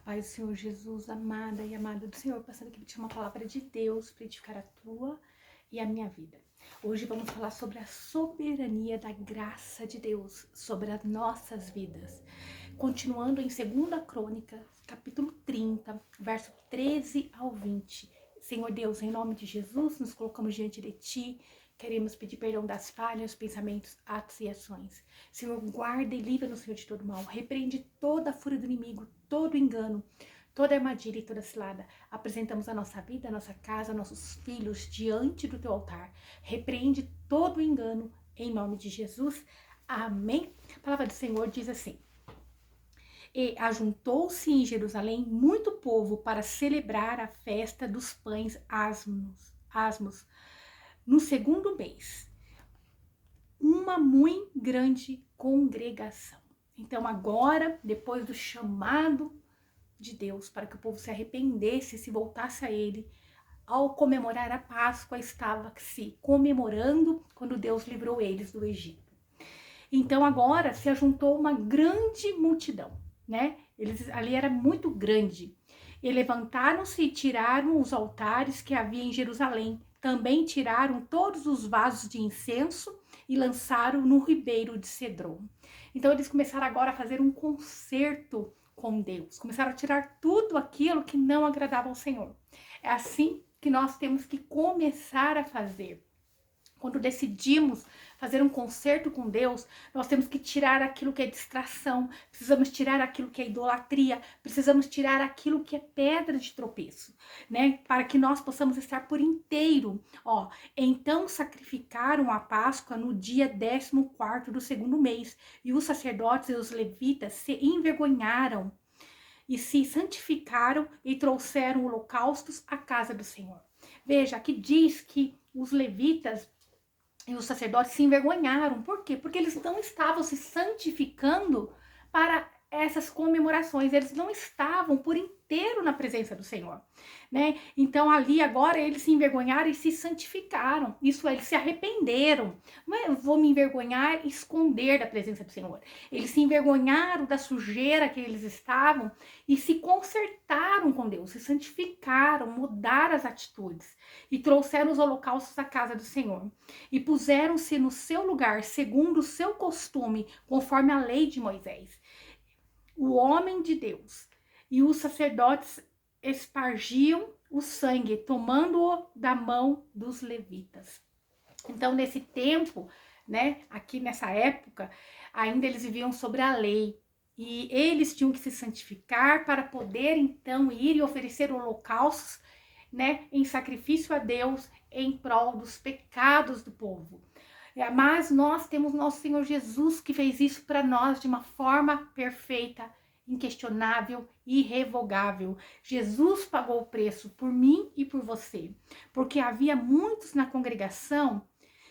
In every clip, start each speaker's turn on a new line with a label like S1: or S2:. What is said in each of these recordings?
S1: Paz do Senhor Jesus, amada e amada do Senhor, passando aqui para te uma palavra de Deus para edificar a tua e a minha vida. Hoje vamos falar sobre a soberania da graça de Deus sobre as nossas vidas. Continuando em 2 Crônica, capítulo 30, verso 13 ao 20. Senhor Deus, em nome de Jesus, nos colocamos diante de Ti. Queremos pedir perdão das falhas, pensamentos, atos e ações. Senhor, guarda e livra-nos, Senhor, de todo mal. Repreende toda a fúria do inimigo, todo o engano, toda armadilha e toda cilada. Apresentamos a nossa vida, a nossa casa, nossos filhos diante do Teu altar. Repreende todo o engano, em nome de Jesus. Amém? A palavra do Senhor diz assim: E ajuntou-se em Jerusalém muito povo para celebrar a festa dos pães asmos. No segundo mês, uma muito grande congregação. Então agora, depois do chamado de Deus para que o povo se arrependesse, se voltasse a Ele, ao comemorar a Páscoa, estava se comemorando quando Deus livrou eles do Egito. Então agora se ajuntou uma grande multidão, né? Ali era muito grande. E levantaram-se e tiraram os altares que havia em Jerusalém. Também tiraram todos os vasos de incenso e lançaram no ribeiro de Cedron. Então eles começaram agora a fazer um concerto com Deus. Começaram a tirar tudo aquilo que não agradava ao Senhor. É assim que nós temos que começar a fazer. Quando decidimos fazer um concerto com Deus, nós temos que tirar aquilo que é distração, precisamos tirar aquilo que é idolatria, precisamos tirar aquilo que é pedra de tropeço, né? Para que nós possamos estar por inteiro. Então sacrificaram a Páscoa no dia 14º do segundo mês, e os sacerdotes e os levitas se envergonharam e se santificaram e trouxeram holocaustos à casa do Senhor. Veja, aqui diz que os levitas e os sacerdotes se envergonharam. Por quê? Porque eles não estavam se santificando para essas comemorações. Eles não estavam por inteiro na presença do Senhor, né? Então ali agora eles se envergonharam e se santificaram. Isso é, eles se arrependeram. Não é, eu vou me envergonhar e esconder da presença do Senhor. Eles se envergonharam da sujeira que eles estavam e se consertaram com Deus, se santificaram, mudaram as atitudes e trouxeram os holocaustos à casa do Senhor. E puseram-se no seu lugar, segundo o seu costume, conforme a lei de Moisés. O homem de Deus e os sacerdotes espargiam o sangue, tomando-o da mão dos levitas. Então, nesse tempo, né, aqui nessa época, ainda eles viviam sobre a lei. E eles tinham que se santificar para poder, então, ir e oferecer holocaustos, né, em sacrifício a Deus, em prol dos pecados do povo. Mas nós temos nosso Senhor Jesus que fez isso para nós de uma forma perfeita, inquestionável e irrevogável. Jesus pagou o preço por mim e por você, porque havia muitos na congregação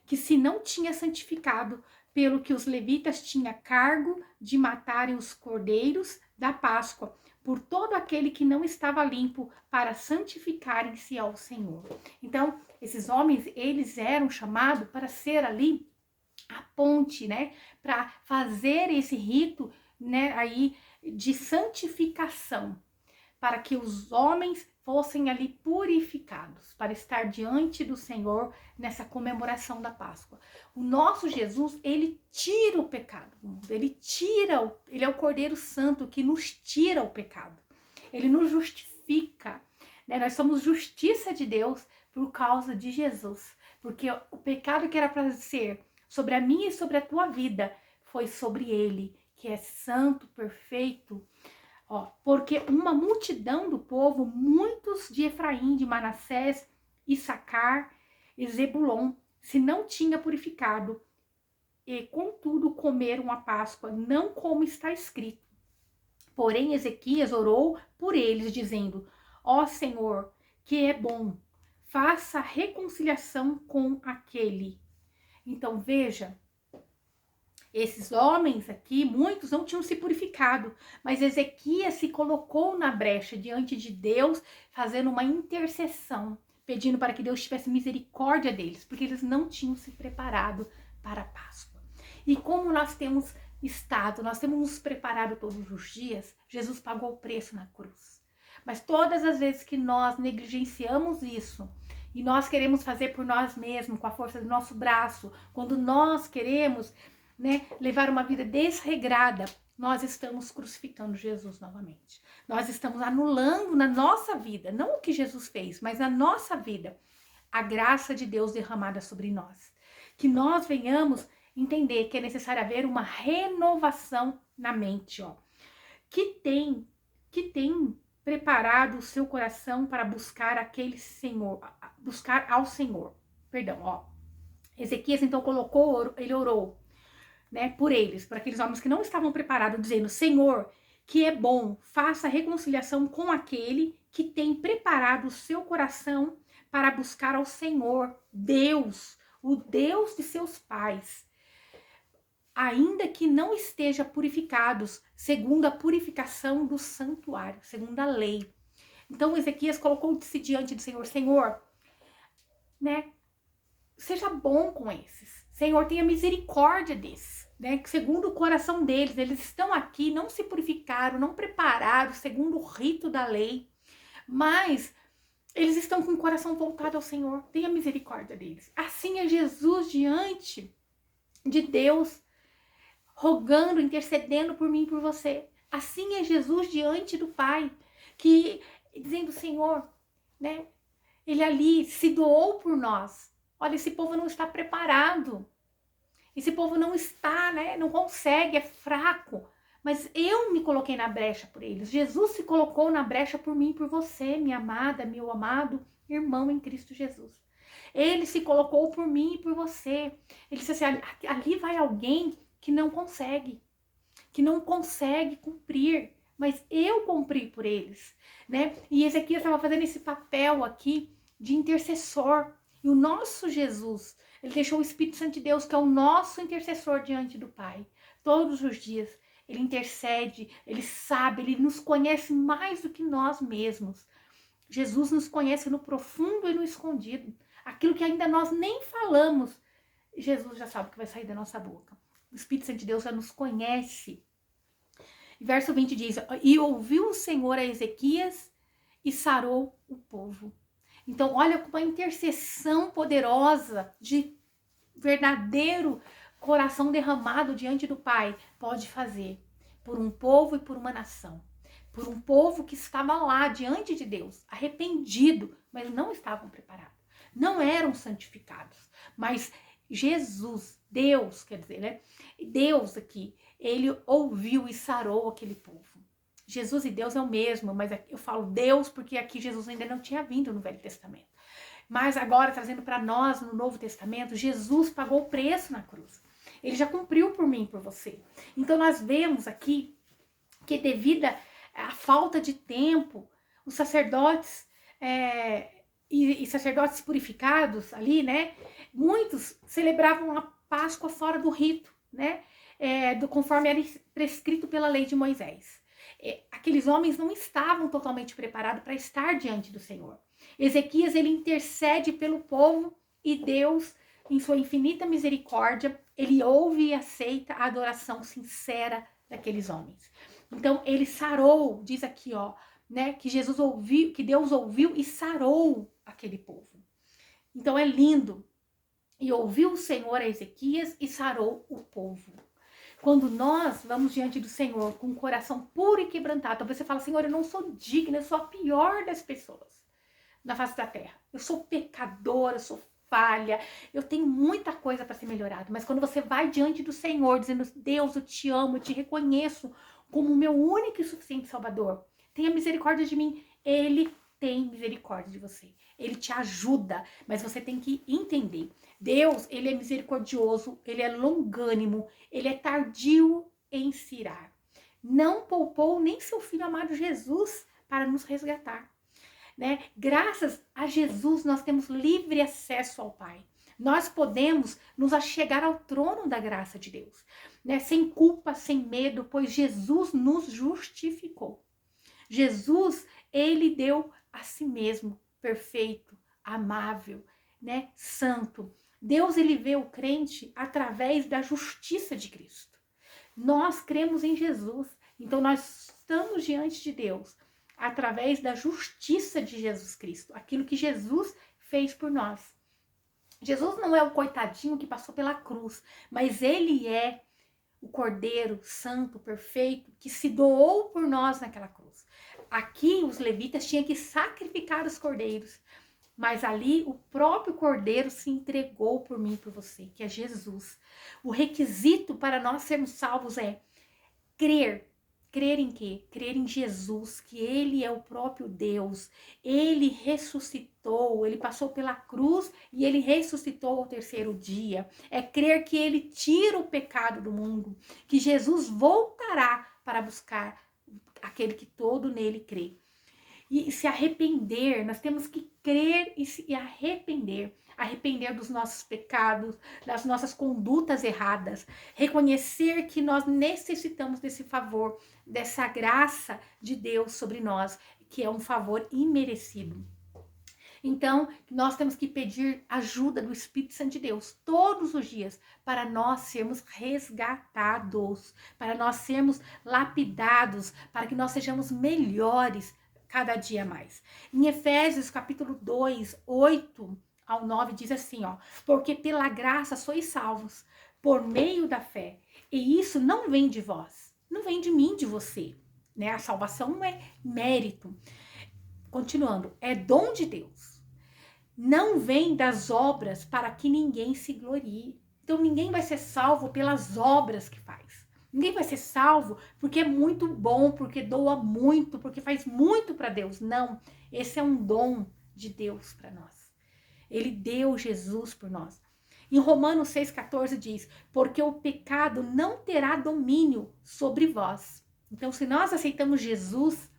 S1: que se não tinha santificado, pelo que os levitas tinham cargo de matarem os cordeiros da Páscoa, por todo aquele que não estava limpo, para santificarem-se ao Senhor. Então, esses homens, eles eram chamados para ser ali a ponte, né? Para fazer esse rito, né? Aí de santificação, para que os homens fossem ali purificados, para estar diante do Senhor nessa comemoração da Páscoa. O nosso Jesus, ele tira o pecado do mundo, ele é o Cordeiro Santo que nos tira o pecado, ele nos justifica, né? Nós somos justiça de Deus por causa de Jesus, porque o pecado que era para ser sobre a minha e sobre a tua vida foi sobre ele, que é santo, perfeito. Porque uma multidão do povo, muitos de Efraim, de Manassés, Issacar e Zebulon, se não tinha purificado, e contudo comeram a Páscoa, não como está escrito. Porém Ezequias orou por eles, dizendo: ó Senhor, que é bom, faça reconciliação com aquele. Então veja, esses homens aqui, muitos não tinham se purificado, mas Ezequias se colocou na brecha diante de Deus, fazendo uma intercessão, pedindo para que Deus tivesse misericórdia deles, porque eles não tinham se preparado para a Páscoa. E como nós temos estado, nós temos nos preparado todos os dias, Jesus pagou o preço na cruz. Mas todas as vezes que nós negligenciamos isso, e nós queremos fazer por nós mesmos, com a força do nosso braço, quando nós queremos, né, levar uma vida desregrada, nós estamos crucificando Jesus novamente. Nós estamos anulando na nossa vida, não o que Jesus fez, mas na nossa vida, a graça de Deus derramada sobre nós. Que nós venhamos entender que é necessário haver uma renovação na mente, ó. Que tem preparado o seu coração para buscar aquele Senhor, buscar ao Senhor. Perdão, ó. Ezequias então ele orou, né, por eles, por aqueles homens que não estavam preparados, dizendo: Senhor, que é bom, faça a reconciliação com aquele que tem preparado o seu coração para buscar ao Senhor, Deus, o Deus de seus pais, ainda que não esteja purificados, segundo a purificação do santuário, segundo a lei. Então Ezequias colocou-se diante do Senhor: Senhor, né, seja bom com esses. Senhor, tenha misericórdia desses, né? Que segundo o coração deles, eles estão aqui, não se purificaram, não prepararam segundo o rito da lei, mas eles estão com o coração voltado ao Senhor. Tenha misericórdia deles. Assim é Jesus diante de Deus, rogando, intercedendo por mim e por você. Assim é Jesus diante do Pai, que dizendo: Senhor, né? Ele ali se doou por nós. Olha, esse povo não está preparado. Esse povo não está, né? Não consegue, é fraco. Mas eu me coloquei na brecha por eles. Jesus se colocou na brecha por mim e por você, minha amada, meu amado irmão em Cristo Jesus. Ele se colocou por mim e por você. Ele disse assim: ali vai alguém que não consegue cumprir, mas eu cumpri por eles, né? E Ezequias estava fazendo esse papel aqui de intercessor. E o nosso Jesus, ele deixou o Espírito Santo de Deus, que é o nosso intercessor diante do Pai. Todos os dias, ele intercede, ele sabe, ele nos conhece mais do que nós mesmos. Jesus nos conhece no profundo e no escondido. Aquilo que ainda nós nem falamos, Jesus já sabe o que vai sair da nossa boca. O Espírito Santo de Deus já nos conhece. Verso 20 diz: e ouviu o Senhor a Ezequias e sarou o povo. Então, olha como a intercessão poderosa de verdadeiro coração derramado diante do Pai pode fazer por um povo e por uma nação. Por um povo que estava lá diante de Deus, arrependido, mas não estavam preparados. Não eram santificados. Mas Jesus, Deus, quer dizer, né? Deus aqui, ele ouviu e sarou aquele povo. Jesus e Deus é o mesmo, mas eu falo Deus porque aqui Jesus ainda não tinha vindo no Velho Testamento. Mas agora, trazendo para nós no Novo Testamento, Jesus pagou o preço na cruz. Ele já cumpriu por mim e por você. Então nós vemos aqui que devido à falta de tempo, os sacerdotes e sacerdotes purificados ali, né? Muitos celebravam a Páscoa fora do rito, né? Conforme era prescrito pela lei de Moisés. Aqueles homens não estavam totalmente preparados para estar diante do Senhor. Ezequias, ele intercede pelo povo e Deus, em sua infinita misericórdia, ele ouve e aceita a adoração sincera daqueles homens. Então, ele sarou, diz aqui, ó, né, que Jesus ouviu, que Deus ouviu e sarou aquele povo. Então, é lindo. E ouviu o Senhor a Ezequias e sarou o povo. Quando nós vamos diante do Senhor com o coração puro e quebrantado, talvez você fala: Senhor, eu não sou digna, eu sou a pior das pessoas na face da terra. Eu sou pecadora, eu sou falha, eu tenho muita coisa para ser melhorada. Mas quando você vai diante do Senhor, dizendo: Deus, eu te amo, eu te reconheço como o meu único e suficiente Salvador, tenha misericórdia de mim. Ele tem misericórdia de você. Ele te ajuda, mas você tem que entender. Deus, ele é misericordioso, ele é longânimo, ele é tardio em se irar. Não poupou nem seu filho amado Jesus para nos resgatar, né? Graças a Jesus nós temos livre acesso ao Pai. Nós podemos nos achegar ao trono da graça de Deus, né? Sem culpa, sem medo, pois Jesus nos justificou. Jesus, ele deu a si mesmo perfeito, amável, né? Santo. Deus, ele vê o crente através da justiça de Cristo. Nós cremos em Jesus. Então nós estamos diante de Deus através da justiça de Jesus Cristo, aquilo que Jesus fez por nós. Jesus não é o coitadinho que passou pela cruz, mas ele é o Cordeiro Santo, perfeito, que se doou por nós naquela cruz. Aqui os levitas tinham que sacrificar os cordeiros, mas ali o próprio Cordeiro se entregou por mim e por você, que é Jesus. O requisito para nós sermos salvos é crer. Crer em quê? Crer em Jesus, que ele é o próprio Deus. Ele ressuscitou, ele passou pela cruz e ele ressuscitou ao terceiro dia. É crer que ele tira o pecado do mundo, que Jesus voltará para buscar aquele que todo nele crê. E se arrepender, nós temos que crer e se arrepender. Arrepender dos nossos pecados, das nossas condutas erradas. Reconhecer que nós necessitamos desse favor, dessa graça de Deus sobre nós, que é um favor imerecido. Então, nós temos que pedir ajuda do Espírito Santo de Deus todos os dias para nós sermos resgatados, para nós sermos lapidados, para que nós sejamos melhores cada dia mais. Em Efésios capítulo 2, 8 ao 9 diz assim, ó: porque pela graça sois salvos, por meio da fé, e isso não vem de vós, não vem de mim, de você, né? A salvação não é mérito. Continuando, é dom de Deus. Não vem das obras para que ninguém se glorie. Então ninguém vai ser salvo pelas obras que faz. Ninguém vai ser salvo porque é muito bom, porque doa muito, porque faz muito para Deus. Não, esse é um dom de Deus para nós. Ele deu Jesus por nós. Em Romanos 6,14 diz, porque o pecado não terá domínio sobre vós. Então, se nós aceitamos Jesus,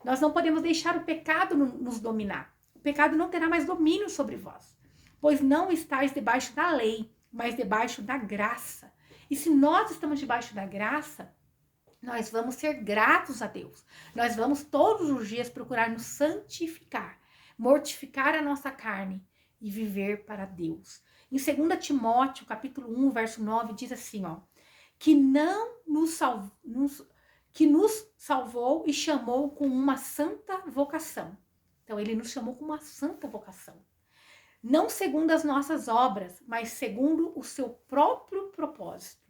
S1: nós não podemos deixar o pecado nos dominar. O pecado não terá mais domínio sobre vós, pois não estáis debaixo da lei, mas debaixo da graça. E se nós estamos debaixo da graça, nós vamos ser gratos a Deus. Nós vamos todos os dias procurar nos santificar, mortificar a nossa carne e viver para Deus. Em 2 Timóteo, capítulo 1, verso 9, diz assim, ó, que nos salvou e chamou com uma santa vocação. Então, ele nos chamou com uma santa vocação. Não segundo as nossas obras, mas segundo o seu próprio propósito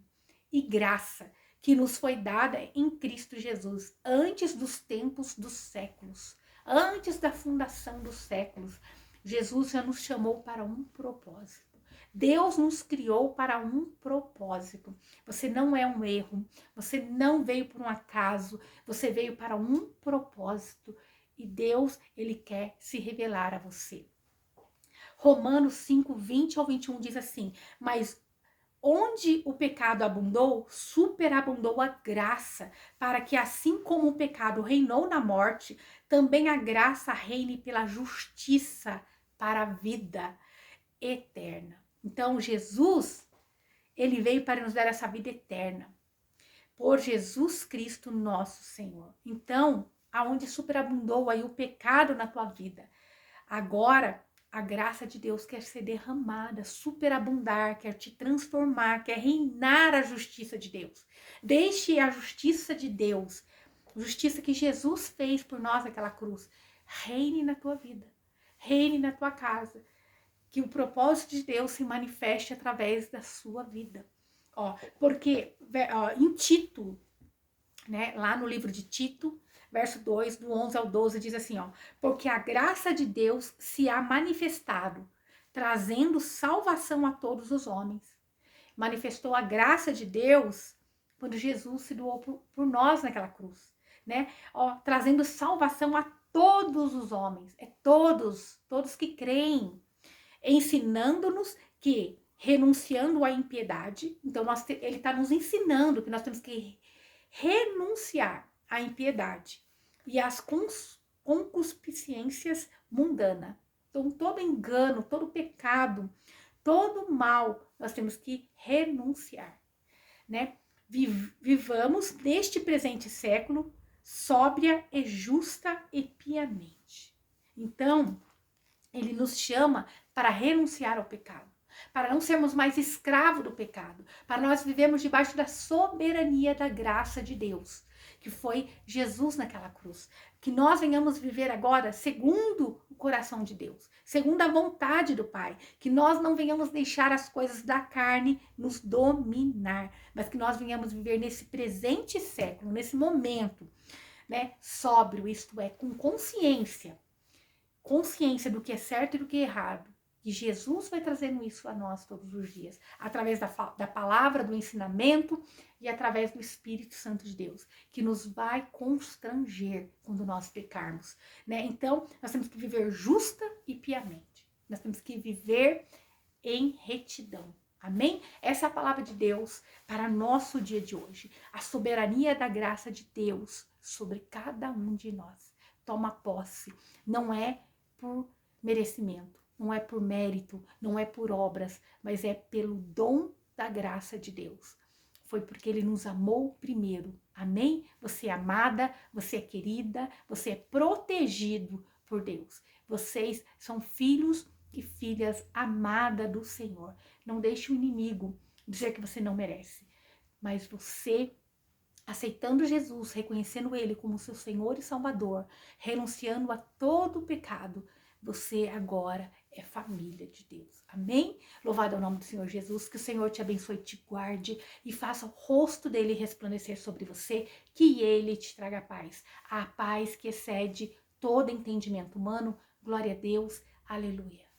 S1: e graça, que nos foi dada em Cristo Jesus, antes dos tempos dos séculos, antes da fundação dos séculos. Jesus já nos chamou para um propósito. Deus nos criou para um propósito. Você não é um erro, você não veio por um acaso, você veio para um propósito. E Deus, ele quer se revelar a você. Romanos 5, 20 ao 21 diz assim, mas onde o pecado abundou, superabundou a graça, para que assim como o pecado reinou na morte, também a graça reine pela justiça para a vida eterna. Então, Jesus, ele veio para nos dar essa vida eterna, por Jesus Cristo nosso Senhor. Então, aonde superabundou aí o pecado na tua vida, agora a graça de Deus quer ser derramada, superabundar, quer te transformar, quer reinar a justiça de Deus. Deixe a justiça de Deus, justiça que Jesus fez por nós naquela cruz, reine na tua vida, reine na tua casa. Que o propósito de Deus se manifeste através da sua vida. Ó, porque em Tito, né, lá no livro de Tito, verso 2, do 11 ao 12, diz assim, ó, porque a graça de Deus se há manifestado, trazendo salvação a todos os homens. Manifestou a graça de Deus quando Jesus se doou por nós naquela cruz, né? Ó, trazendo salvação a todos os homens, todos que creem, ensinando-nos que, renunciando à impiedade, então ele está nos ensinando que nós temos que renunciar à impiedade e às concupiscências mundanas. Então, todo engano, todo pecado, todo mal, nós temos que renunciar, né? Vivamos neste presente século sóbria e justa e piamente. Então, ele nos chama para renunciar ao pecado, para não sermos mais escravos do pecado, para nós vivermos debaixo da soberania da graça de Deus, que foi Jesus naquela cruz. Que nós venhamos viver agora segundo o coração de Deus, segundo a vontade do Pai. Que nós não venhamos deixar as coisas da carne nos dominar, mas que nós venhamos viver nesse presente século, nesse momento, né, sóbrio, isto é, com consciência do que é certo e do que é errado. E Jesus vai trazendo isso a nós todos os dias, através da palavra, do ensinamento e através do Espírito Santo de Deus, que nos vai constranger quando nós pecarmos, né? Então, nós temos que viver justa e piamente. Nós temos que viver em retidão. Amém? Essa é a palavra de Deus para nosso dia de hoje. A soberania da graça de Deus sobre cada um de nós. Toma posse. Não é por merecimento, não é por mérito, não é por obras, mas é pelo dom da graça de Deus. Foi porque Ele nos amou primeiro. Amém? Você é amada, você é querida, você é protegido por Deus. Vocês são filhos e filhas amadas do Senhor. Não deixe o inimigo dizer que você não merece, mas você, aceitando Jesus, reconhecendo Ele como seu Senhor e Salvador, renunciando a todo o pecado, você agora é família de Deus. Amém? Louvado é o nome do Senhor Jesus, que o Senhor te abençoe, te guarde e faça o rosto dele resplandecer sobre você, que ele te traga paz. A paz que excede todo entendimento humano. Glória a Deus. Aleluia.